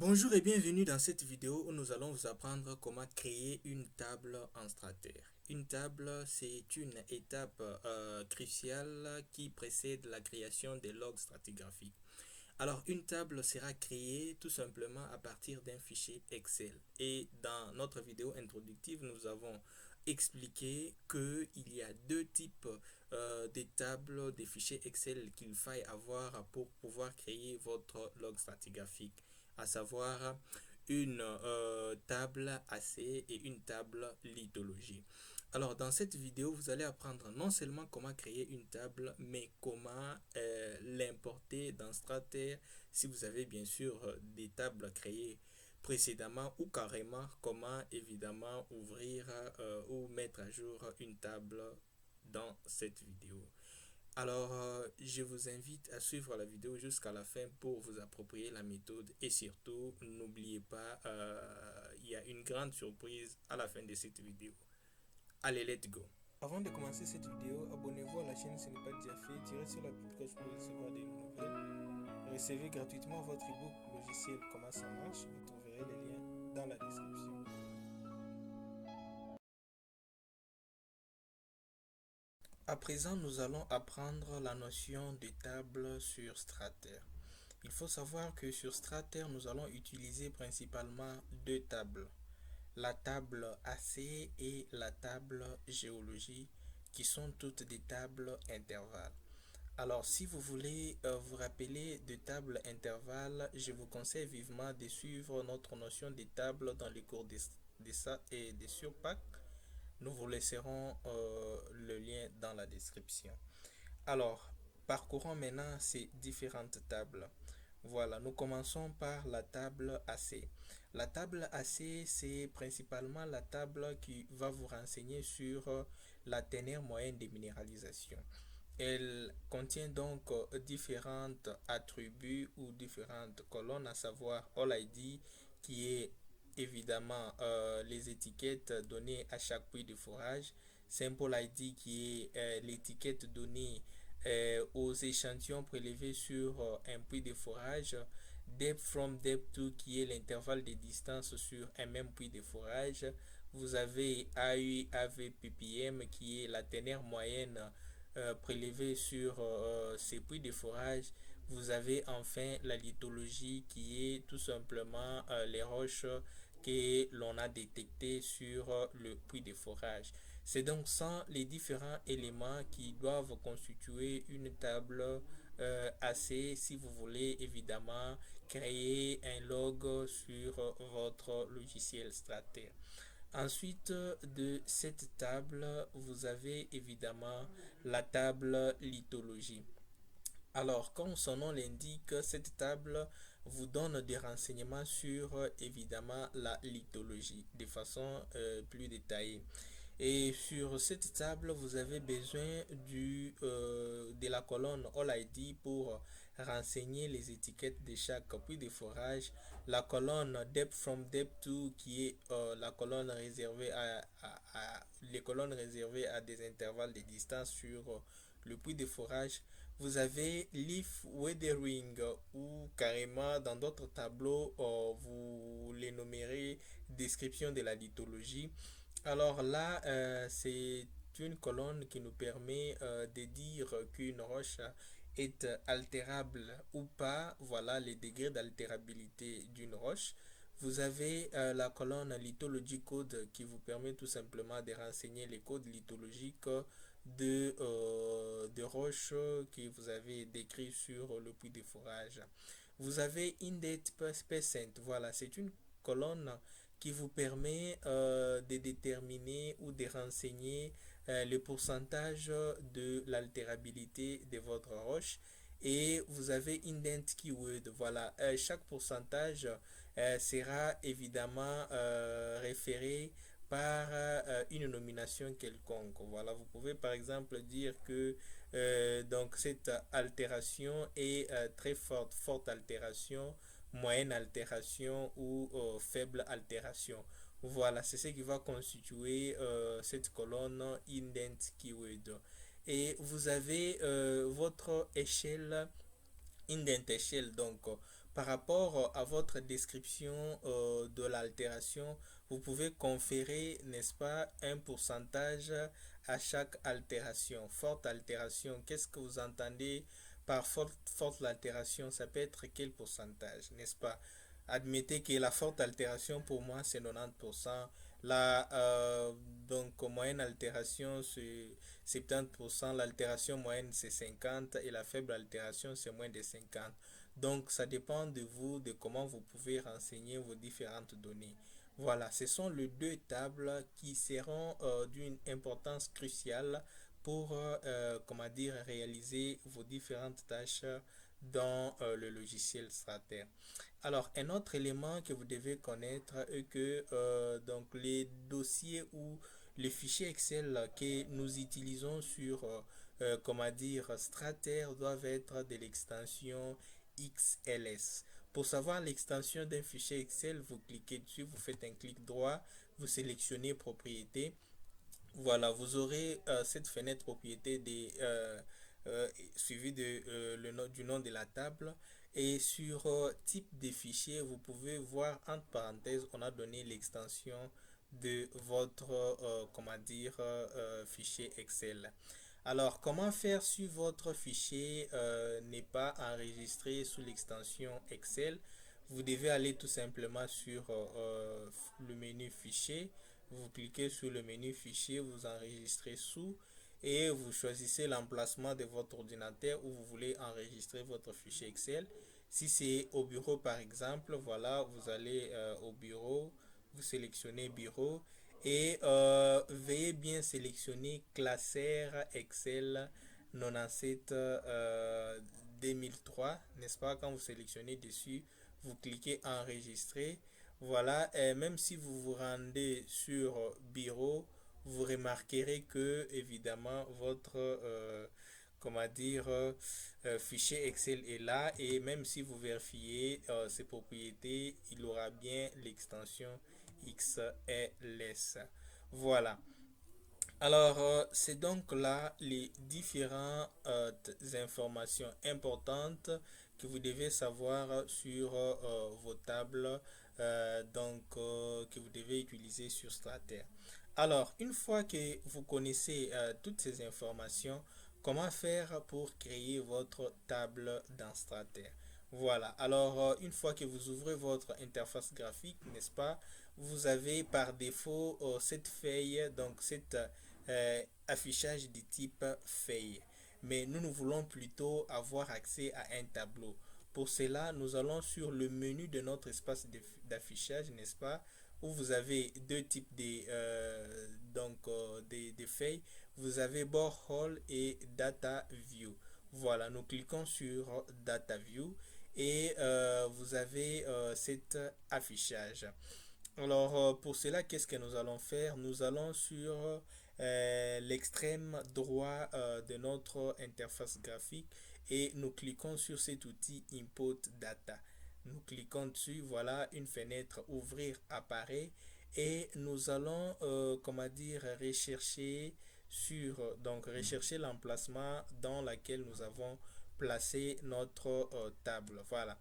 Bonjour et bienvenue dans cette vidéo où nous allons vous apprendre comment créer une table en Strater. Une table, c'est une étape cruciale qui précède la création des logs stratigraphiques. Alors, une table sera créée tout simplement à partir d'un fichier Excel. Et dans notre vidéo introductive, nous avons expliqué qu'il y a deux types de tables, des fichiers Excel qu'il faille avoir pour pouvoir créer votre log stratigraphique, à savoir une table AC et une table lithologie. Alors, dans cette vidéo, vous allez apprendre non seulement comment créer une table, mais comment l'importer dans Strater si vous avez bien sûr des tables créées précédemment ou carrément comment évidemment ouvrir ou mettre à jour une table dans cette vidéo. Alors, je vous invite à suivre la vidéo jusqu'à la fin pour vous approprier la méthode et surtout, n'oubliez pas, il y a une grande surprise à la fin de cette vidéo. Allez, let's go. Avant de commencer cette vidéo, abonnez-vous à la chaîne si ce n'est pas déjà fait. Tirez sur la petite cloche pour recevoir des nouvelles. Recevez gratuitement votre ebook logiciel Comment ça marche. Vous trouverez les liens dans la description. À présent, nous allons apprendre la notion de table sur Strater. Il faut savoir que sur Strater, nous allons utiliser principalement deux tables. La table AC et la table géologie, qui sont toutes des tables intervalles. Alors, si vous voulez vous rappeler de tables intervalles, je vous conseille vivement de suivre notre notion des tables dans les cours de ça et de surpack. Nous vous laisserons le lien dans la description. Alors, parcourons maintenant ces différentes tables. Voilà, nous commençons par la table AC. La table AC, c'est principalement la table qui va vous renseigner sur la teneur moyenne des minéralisations. Elle contient donc différents attributs ou différentes colonnes, à savoir All ID, qui est évidemment les étiquettes données à chaque puits de forage, Sample ID, qui est l'étiquette donnée aux échantillons prélevés sur un puits de forage, Depth from Depth to, qui est l'intervalle de distance sur un même puits de forage. Vous avez AU, AV, ppm, qui est la teneur moyenne prélevée sur ces puits de forage. Vous avez enfin la lithologie, qui est tout simplement les roches que l'on a détectées sur le puits de forage. C'est donc sans les différents éléments qui doivent constituer une table AC si vous voulez évidemment créer un log sur votre logiciel Strater. Ensuite de cette table, vous avez évidemment la table lithologie. Alors, comme son nom l'indique, cette table vous donne des renseignements sur évidemment la lithologie de façon plus détaillée. Et sur cette table, vous avez besoin de la colonne All ID pour renseigner les étiquettes de chaque puits de forage. La colonne Depth from Depth to, qui est la colonne réservée les colonnes réservées à des intervalles de distance sur le puits de forage. Vous avez Leaf Weathering, ou carrément dans d'autres tableaux, vous les nommerez description de la lithologie. Alors là, c'est une colonne qui nous permet de dire qu'une roche est altérable ou pas. Voilà les degrés d'altérabilité d'une roche. Vous avez la colonne Lithology Code, qui vous permet tout simplement de renseigner les codes lithologiques de roches que vous avez décrits sur le puits de forage. Vous avez Indate Percent. Voilà, c'est une colonne qui vous permet de déterminer ou de renseigner le pourcentage de l'altérabilité de votre roche. Et vous avez indent keyword. Voilà, chaque pourcentage sera évidemment référé par une nomination quelconque. Voilà, vous pouvez par exemple dire que donc cette altération est très forte altération, moyenne altération ou faible altération. Voilà, c'est ce qui va constituer cette colonne indent keyword. Et vous avez votre échelle indent échelle. Donc par rapport à votre description de l'altération, vous pouvez conférer, n'est-ce pas, un pourcentage à chaque altération. Forte altération, qu'est-ce que vous entendez par forte altération? Ça peut être quel pourcentage, n'est-ce pas? Admettez que la forte altération pour moi c'est 90%, la donc moyenne altération c'est 70%, l'altération moyenne c'est 50% et la faible altération c'est moins de 50%. Donc ça dépend de vous, de comment vous pouvez renseigner vos différentes données. Voilà, ce sont les deux tables qui seront d'une importance cruciale pour comment dire, réaliser vos différentes tâches dans le logiciel Strater. Alors, un autre élément que vous devez connaître est que donc les dossiers ou les fichiers Excel que nous utilisons sur comment dire, Strater doivent être de l'extension XLS. Pour savoir l'extension d'un fichier Excel, vous cliquez dessus, vous faites un clic droit, vous sélectionnez propriété. Voilà, vous aurez cette fenêtre propriété suivie du nom de la table. Et sur type de fichier, vous pouvez voir entre parenthèses, on a donné l'extension de votre comment dire, fichier Excel. Alors, comment faire si votre fichier n'est pas enregistré sous l'extension Excel? Vous devez aller tout simplement sur le menu fichier. Vous cliquez sur le menu fichier, vous enregistrez sous et vous choisissez l'emplacement de votre ordinateur où vous voulez enregistrer votre fichier Excel. Si c'est au bureau par exemple, voilà, vous allez au bureau, vous sélectionnez bureau et veuillez bien sélectionner classeur Excel 97 2003, n'est-ce pas? Quand vous sélectionnez dessus, vous cliquez enregistrer. Voilà, et même si vous vous rendez sur bureau, vous remarquerez que évidemment votre comment dire, fichier Excel est là et même si vous vérifiez ses propriétés, il aura bien l'extension XLS. Voilà. Alors, c'est donc là les différentes informations importantes que vous devez savoir sur vos tables que vous devez utiliser sur Strater. Alors, une fois que vous connaissez toutes ces informations, comment faire pour créer votre table dans Strater? Voilà, alors une fois que vous ouvrez votre interface graphique, n'est-ce pas, vous avez par défaut cette feuille, donc cet affichage de type feuille. Mais nous voulons plutôt avoir accès à un tableau. Pour cela, nous allons sur le menu de notre espace d'affichage, n'est-ce pas, où vous avez deux types de feuilles. Vous avez Borehole et Data View. Voilà, nous cliquons sur Data View et vous avez cet affichage. Alors pour cela, qu'est-ce que nous allons faire? Nous allons sur l'extrême droit de notre interface graphique et nous cliquons sur cet outil Input Data. Nous cliquons dessus, voilà, une fenêtre ouvrir apparaît et nous allons comment dire, rechercher l'emplacement dans lequel nous avons placé notre table. Voilà.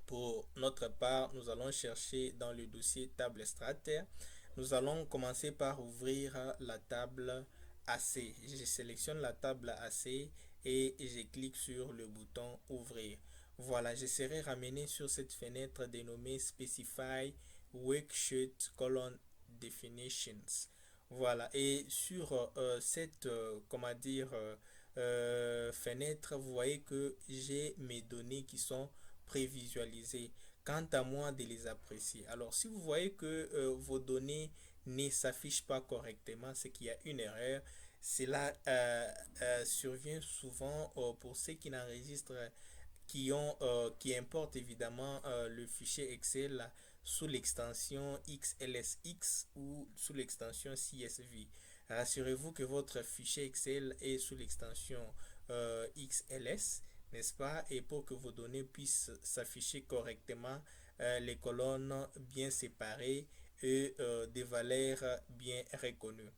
Pour notre part, nous allons chercher dans le dossier table Strater. Nous allons commencer par ouvrir la table AC. Je sélectionne la table AC et je clique sur le bouton ouvrir. Voilà, je serai ramené sur cette fenêtre dénommée Specify Worksheet Definitions. Voilà, et sur cette comment dire, fenêtre, vous voyez que j'ai mes données qui sont prévisualisées. Quant à moi de les apprécier. Alors, si vous voyez que vos données ne s'affichent pas correctement, c'est qu'il y a une erreur. Cela survient souvent pour ceux qui n'enregistrent, qui importent évidemment le fichier Excel sous l'extension XLSX ou sous l'extension CSV. Rassurez-vous que votre fichier Excel est sous l'extension XLS, n'est-ce pas? Et pour que vos données puissent s'afficher correctement, les colonnes bien séparées et des valeurs bien reconnues.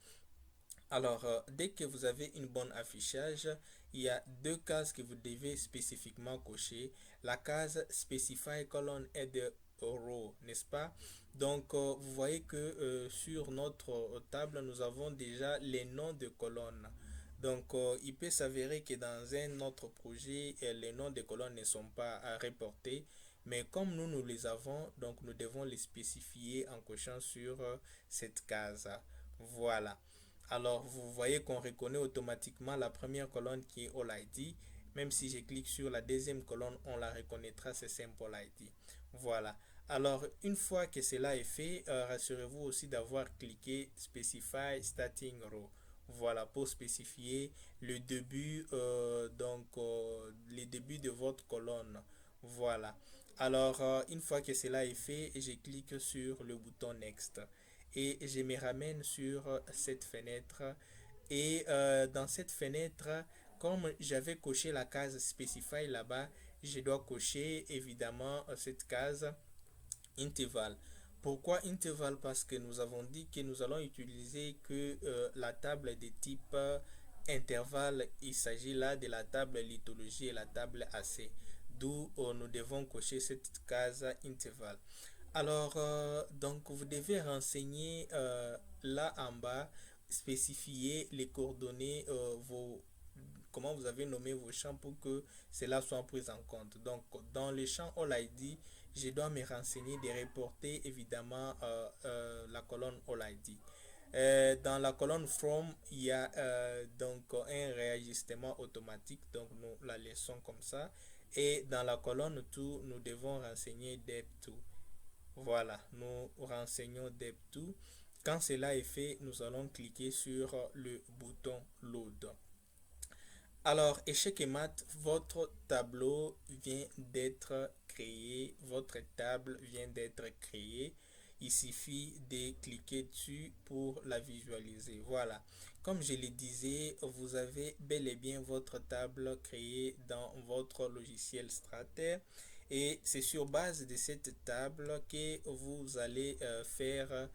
Alors, dès que vous avez une bonne affichage, il y a deux cases que vous devez spécifiquement cocher. La case Specify colon header row, n'est-ce pas? Donc, vous voyez que sur notre table, nous avons déjà les noms de colonnes. Donc, il peut s'avérer que dans un autre projet, les noms de colonnes ne sont pas reportés. Mais comme nous les avons, donc nous devons les spécifier en cochant sur cette case. Voilà. Alors, vous voyez qu'on reconnaît automatiquement la première colonne qui est All ID. Même si je clique sur la deuxième colonne, on la reconnaîtra, c'est Simple ID. Voilà. Alors, une fois que cela est fait, rassurez-vous aussi d'avoir cliqué Specify Starting Row. Voilà, pour spécifier le début, les débuts de votre colonne. Voilà. Alors, une fois que cela est fait, je clique sur le bouton Next et je me ramène sur cette fenêtre et dans cette fenêtre, comme j'avais coché la case Specify là-bas, je dois cocher évidemment cette case intervalle. Pourquoi intervalle? Parce que nous avons dit que nous allons utiliser que la table de type intervalle. Il s'agit là de la table lithologie et la table AC. D'où nous devons cocher cette case intervalle. Alors, donc, vous devez renseigner là en bas, spécifier les coordonnées, comment vous avez nommé vos champs pour que cela soit pris en compte. Donc, dans le champ All ID, je dois me renseigner de reporter évidemment la colonne All ID. Dans la colonne From, il y a donc un réajustement automatique, donc nous la laissons comme ça. Et dans la colonne To, nous devons renseigner Dep2. Voilà, nous renseignons Dep2. Quand cela est fait, nous allons cliquer sur le bouton Load. Alors, échec et mat, votre tableau vient d'être créé, votre table vient d'être créée. Il suffit de cliquer dessus pour la visualiser. Voilà. Comme je le disais, vous avez bel et bien votre table créée dans votre logiciel Strater. Et c'est sur base de cette table que vous allez faire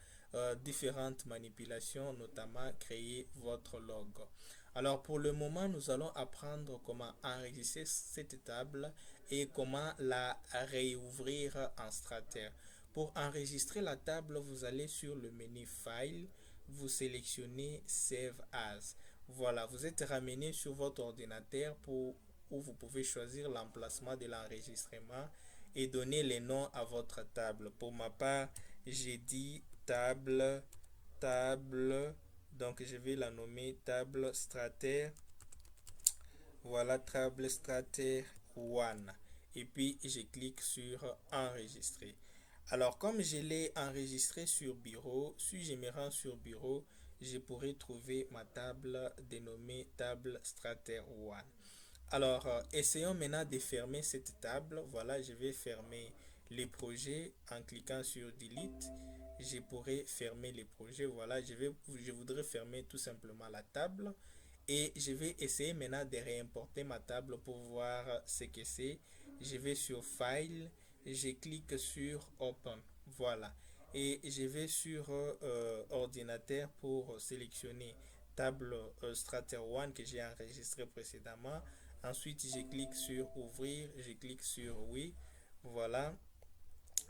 différentes manipulations, notamment créer votre logo. Alors pour le moment, nous allons apprendre comment enregistrer cette table et comment la réouvrir en Strater. Pour enregistrer la table, vous allez sur le menu File, vous sélectionnez Save As. Voilà, vous êtes ramené sur votre ordinateur où vous pouvez choisir l'emplacement de l'enregistrement et donner les noms à votre table. Pour ma part, j'ai dit table, donc je vais la nommer table Strater. Voilà, table Strater 1. Et puis je clique sur enregistrer. Alors comme je l'ai enregistré sur bureau, si je me rends sur bureau, je pourrai trouver ma table dénommée table Strater 1. Alors, essayons maintenant de fermer cette table. Voilà, je vais fermer les projets en cliquant sur Delete. Je pourrais fermer les projets. Voilà, je voudrais fermer tout simplement la table. Et je vais essayer maintenant de réimporter ma table pour voir ce que c'est. Je vais sur File, je clique sur Open. Voilà. Et je vais sur ordinateur pour sélectionner table Strater 1 que j'ai enregistré précédemment. Ensuite, je clique sur ouvrir, je clique sur oui. Voilà.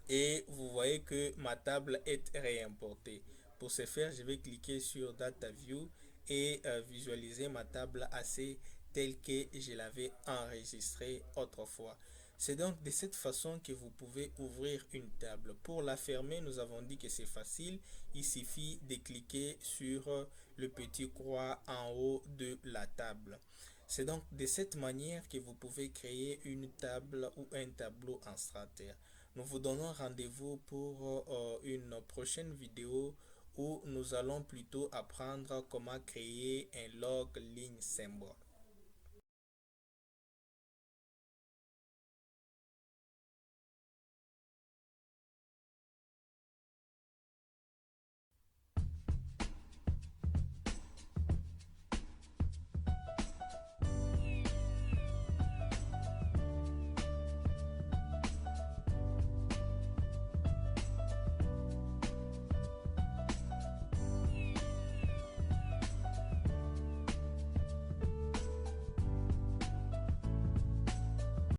Et vous voyez que ma table est réimportée. Pour ce faire, je vais cliquer sur Data View et visualiser ma table AC telle que je l'avais enregistrée autrefois. C'est donc de cette façon que vous pouvez ouvrir une table. Pour la fermer, nous avons dit que c'est facile. Il suffit de cliquer sur le petit croix en haut de la table. C'est donc de cette manière que vous pouvez créer une table ou un tableau en Strater. Nous vous donnons rendez-vous pour une prochaine vidéo où nous allons plutôt apprendre comment créer un log ligne symbole.